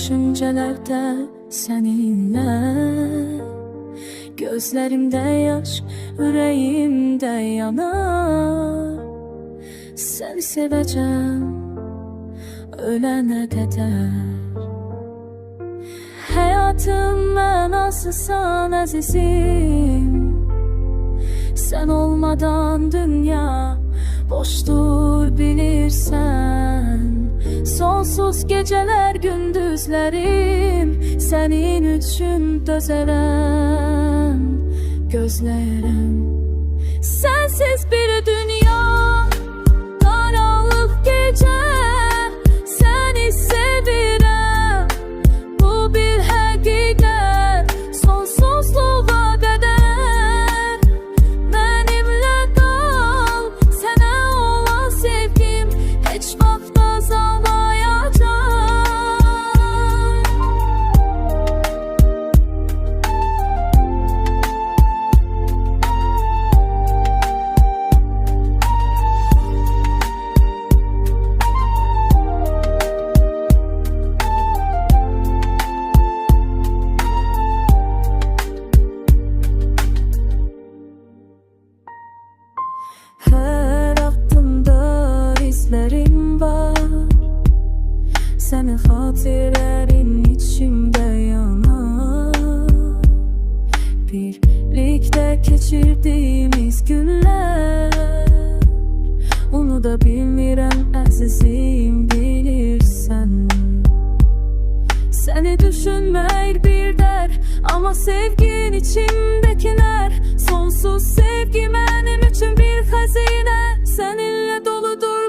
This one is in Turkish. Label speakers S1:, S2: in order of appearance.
S1: düşüncelerde seninle. Gözlerimde yaş, yüreğimde yanar. Seni seveceğim ölene kadar. Hayatın mənasısan əzizim. Sen olmadan dünya boştur bilirsen. Sonsuz geceler gündüzlerim senin üçün dözərəm, gözləyirəm. Sensiz bir dünya, karanlık gece, seni sevirəm. Bu bir hakikat, sonsuzluğa kadar. Benimle kal, sana olan sevgim hiç vaxt azalmayacak. Her aklımda izlerim var. Senin hatırların içimde yanar. Birlikte geçirdiğimiz günler, onu da bilmirəm əzizim, bilirsən. Seni düşünmek bir der, ama sevgin içimdekiler. Sonsuz sevgi benim için bir hazine, seninle doludur